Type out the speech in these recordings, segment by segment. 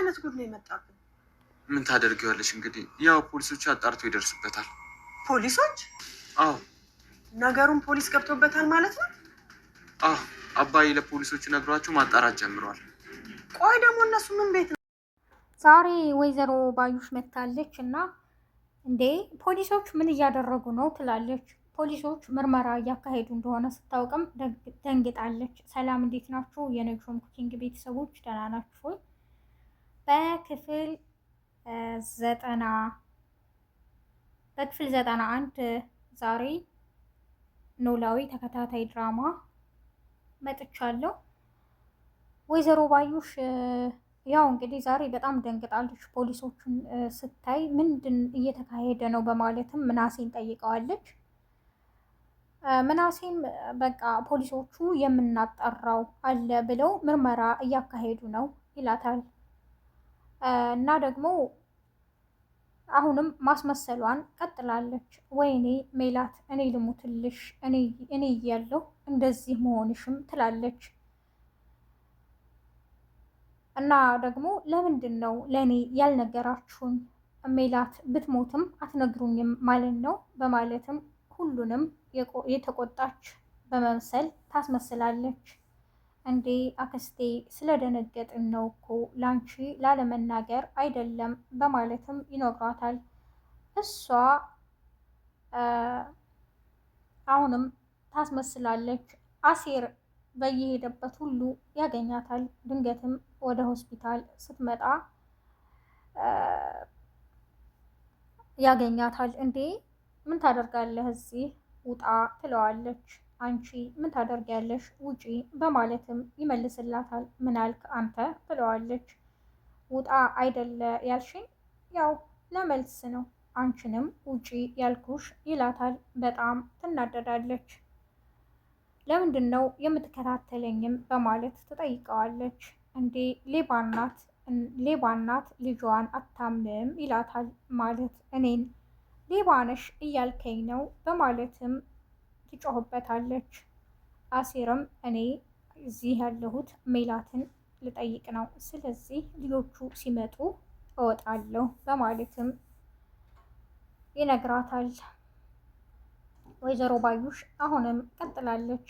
አይነት ጉድ ነው የመጣብን? ምን ታደርጊዋለሽ እንግዲህ፣ ያው ፖሊሶች አጣርተው ይደርሱበታል። ፖሊሶች? አዎ። ነገሩን ፖሊስ ገብቶበታል ማለት ነው? አዎ፣ አባዬ ለፖሊሶቹ ነግሯቸው ማጣራት ጀምረዋል። ቆይ ደግሞ እነሱ ምን ቤት ነው? ዛሬ ወይዘሮ ባዩሽ መታለች እና እንዴ ፖሊሶች ምን እያደረጉ ነው ትላለች። ፖሊሶች ምርመራ እያካሄዱ እንደሆነ ስታውቅም ደንግጣለች። ሰላም እንዴት ናችሁ የነጆም ኩኪንግ ቤተሰቦች ደህና ናችሁ ወይ? በክፍል 91 ዛሬ ኖላዊ ተከታታይ ድራማ መጥቻለሁ። ወይዘሮ ባዩሽ ያው እንግዲህ ዛሬ በጣም ደንግጣለች። ፖሊሶቹን ስታይ ምንድን እየተካሄደ ነው በማለትም ምናሴን ጠይቀዋለች። ምናሴም በቃ ፖሊሶቹ የምናጣራው አለ ብለው ምርመራ እያካሄዱ ነው ይላታል። እና ደግሞ አሁንም ማስመሰሏን ቀጥላለች። ወይኔ ሜላት እኔ ልሙትልሽ፣ እኔ እያለሁ እንደዚህ መሆንሽም ትላለች። እና ደግሞ ለምንድን ነው ለእኔ ያልነገራችሁኝ? ሜላት ብትሞትም አትነግሩኝም ማለት ነው በማለትም ሁሉንም የተቆጣች በመምሰል ታስመስላለች። እንዴ አክስቴ ስለደነገጥን ነው እኮ ላንቺ ላለመናገር አይደለም በማለትም ይነግሯታል። እሷ አሁንም ታስመስላለች። አሴር በየሄደበት ሁሉ ያገኛታል። ድንገትም ወደ ሆስፒታል ስትመጣ ያገኛታል። እንዴ ምን ታደርጋለህ እዚህ ውጣ ትለዋለች። አንቺ ምን ታደርጊያለሽ ውጪ በማለትም ይመልስላታል። ምን አልክ አንተ ትለዋለች። ውጣ አይደለ ያልሽኝ? ያው ለመልስ ነው አንቺንም ውጪ ያልኩሽ ይላታል። በጣም ትናደዳለች። ለምንድን ነው የምትከታተለኝም በማለት ትጠይቀዋለች። እንዴ ሌባናት ልጇን አታምንም ይላታል። ማለት እኔን ሌባነሽ እያልከኝ ነው በማለትም ትጮህበታለች። አሴርም እኔ እዚህ ያለሁት ሜላትን ልጠይቅ ነው፣ ስለዚህ ልጆቹ ሲመጡ እወጣለሁ በማለትም ይነግራታል። ወይዘሮ ባዩሽ አሁንም ቀጥላለች።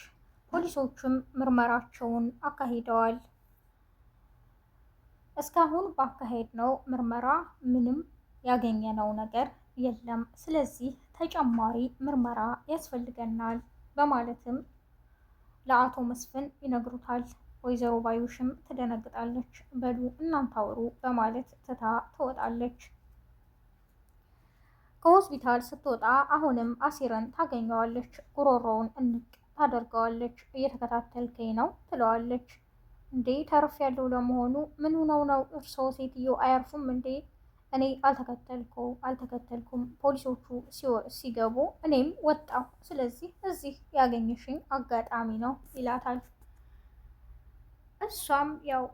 ፖሊሶቹም ምርመራቸውን አካሂደዋል። እስካሁን ባካሄድነው ምርመራ ምንም ያገኘነው ነገር የለም፣ ስለዚህ ተጨማሪ ምርመራ ያስፈልገናል በማለትም ለአቶ መስፍን ይነግሩታል። ወይዘሮ ባዩሽም ትደነግጣለች። በሉ እናንተ አውሩ በማለት ትታ ትወጣለች። ከሆስፒታል ስትወጣ አሁንም አሲርን ታገኘዋለች። ጉሮሮውን እንቅ ታደርገዋለች። እየተከታተልከኝ ነው ትለዋለች። እንዴ ተርፍ ያለው ለመሆኑ ምን ሆነው ነው እርስዎ ሴትዮ አያርፉም እንዴ? እኔ አልተከተልኩም ፖሊሶቹ ሲገቡ እኔም ወጣሁ፣ ስለዚህ እዚህ ያገኘሽኝ አጋጣሚ ነው ይላታል። እሷም ያው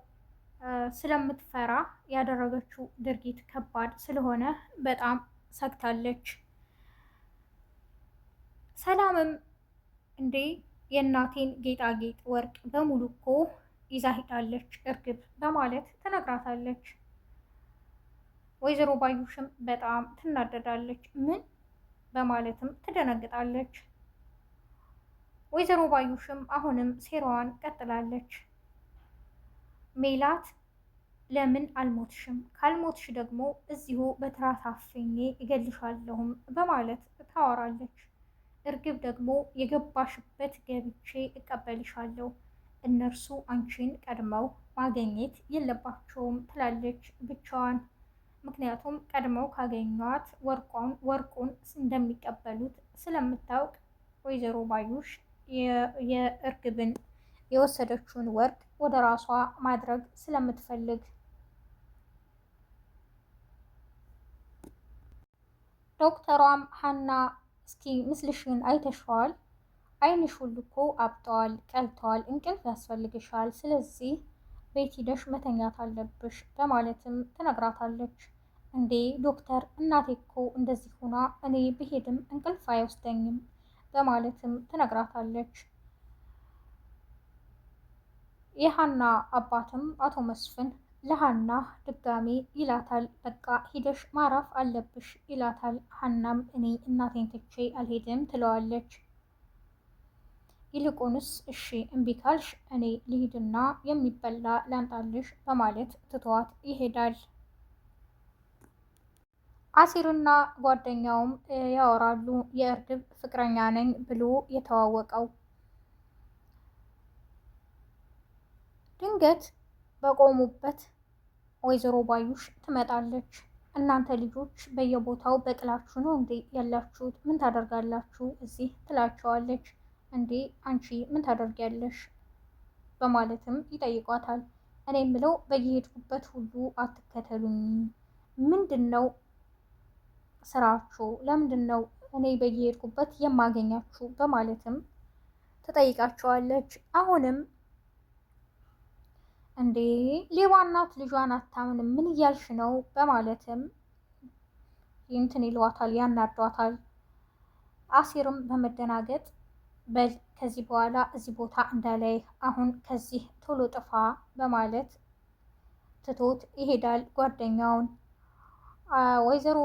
ስለምትፈራ ያደረገችው ድርጊት ከባድ ስለሆነ በጣም ሰግታለች። ሰላምም እንዴ የእናቴን ጌጣጌጥ ወርቅ በሙሉ እኮ ይዛ ሄዳለች እርግብ በማለት ትነግራታለች። ወይዘሮ ባዩሽም በጣም ትናደዳለች። ምን በማለትም ትደነግጣለች። ወይዘሮ ባዩሽም አሁንም ሴራዋን ቀጥላለች። ሜላት ለምን አልሞትሽም? ካልሞትሽ ደግሞ እዚሁ በትራስ አፍኜ እገልሻለሁም በማለት ታወራለች። እርግብ ደግሞ የገባሽበት ገብቼ እቀበልሻለሁ፣ እነርሱ አንቺን ቀድመው ማገኘት የለባቸውም ትላለች ብቻዋን። ምክንያቱም ቀድመው ካገኟት ወርቁን እንደሚቀበሉት ስለምታውቅ ወይዘሮ ባዩሽ የእርግብን የወሰደችውን ወርቅ ወደ ራሷ ማድረግ ስለምትፈልግ። ዶክተሯም ሀና እስኪ ምስልሽን አይተሸዋል? አይንሽ ሁሉ እኮ አብጠዋል፣ ቀልተዋል፣ እንቅልፍ ያስፈልግሻል፣ ስለዚህ ቤት ሂደሽ መተኛት አለብሽ በማለትም ትነግራታለች። እንዴ ዶክተር እናቴ እኮ እንደዚህ ሆና እኔ ብሄድም እንቅልፍ አይወስደኝም በማለትም ትነግራታለች። የሀና አባትም አቶ መስፍን ለሀና ድጋሜ ይላታል። በቃ ሂደሽ ማረፍ አለብሽ ይላታል። ሀናም እኔ እናቴን ትቼ አልሄድም ትለዋለች። ይልቁንስ እሺ እምቢ ካልሽ እኔ ልሂድና የሚበላ ላንጣልሽ በማለት ትቷት ይሄዳል። አሲርና ጓደኛውም ያወራሉ። የእርግብ ፍቅረኛ ነኝ ብሎ የተዋወቀው ድንገት በቆሙበት ወይዘሮ ባዩሽ ትመጣለች። እናንተ ልጆች በየቦታው በቅላችሁ ነው እንዴ ያላችሁት? ምን ታደርጋላችሁ እዚህ ትላቸዋለች። እንዴ አንቺ ምን ታደርጊያለሽ? በማለትም ይጠይቋታል። እኔ የምለው በየሄድኩበት ሁሉ አትከተሉኝ፣ ምንድን ነው ስራችሁ? ለምንድን ነው እኔ በየሄድኩበት የማገኛችሁ? በማለትም ትጠይቃቸዋለች። አሁንም እንዴ ሌባ እናት ልጇን አታምንም፣ ምን እያልሽ ነው? በማለትም እንትን ይሏታል፣ ያናዷታል። አሲርም በመደናገጥ በል ከዚህ በኋላ እዚህ ቦታ እንዳላይ፣ አሁን ከዚህ ቶሎ ጥፋ በማለት ትቶት ይሄዳል ጓደኛውን። ወይዘሮ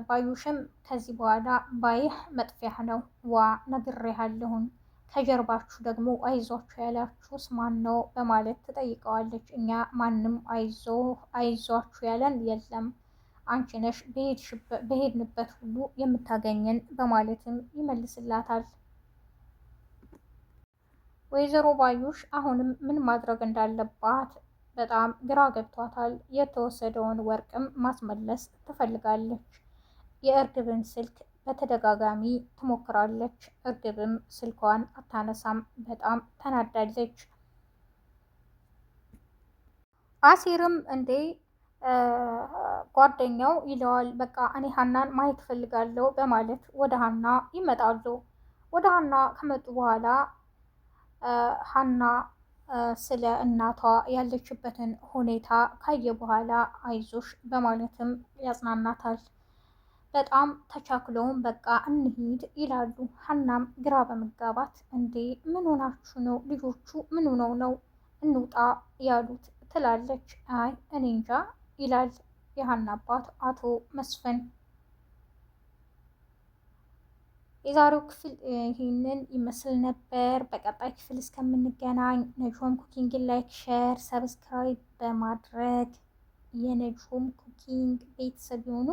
ባዩሽም ከዚህ በኋላ ባይህ መጥፊያህ ነው፣ ዋ ነግሬሃለሁኝ፣ ከጀርባችሁ ደግሞ አይዟችሁ ያላችሁስ ማን ነው? በማለት ትጠይቀዋለች። እኛ ማንም አይዟችሁ ያለን የለም፣ አንቺ ነሽ በሄድንበት ሁሉ የምታገኘን በማለትም ይመልስላታል። ወይዘሮ ባዩሽ አሁንም ምን ማድረግ እንዳለባት በጣም ግራ ገብቷታል። የተወሰደውን ወርቅም ማስመለስ ትፈልጋለች። የእርግብን ስልክ በተደጋጋሚ ትሞክራለች። እርግብም ስልኳን አታነሳም። በጣም ተናዳለች። አሲርም እንዴ ጓደኛው ይለዋል። በቃ እኔ ሀናን ማየት እፈልጋለሁ በማለት ወደ ሀና ይመጣሉ። ወደ ሀና ከመጡ በኋላ ሀና ስለ እናቷ ያለችበትን ሁኔታ ካየ በኋላ አይዞሽ በማለትም ያጽናናታል። በጣም ተቻክለውም በቃ እንሂድ ይላሉ። ሀናም ግራ በመጋባት እንዴ ምን ሆናችሁ ነው ልጆቹ ምን ሆነው ነው እንውጣ ያሉት ትላለች። አይ እኔ እንጃ ይላል የሀና አባት አቶ መስፍን። የዛሬው ክፍል ይህንን ይመስል ነበር። በቀጣይ ክፍል እስከምንገናኝ ነጅሆም ኩኪንግን ላይክ፣ ሼር፣ ሰብስክራይብ በማድረግ የነጅሆም ኩኪንግ ቤተሰብ የሆኑ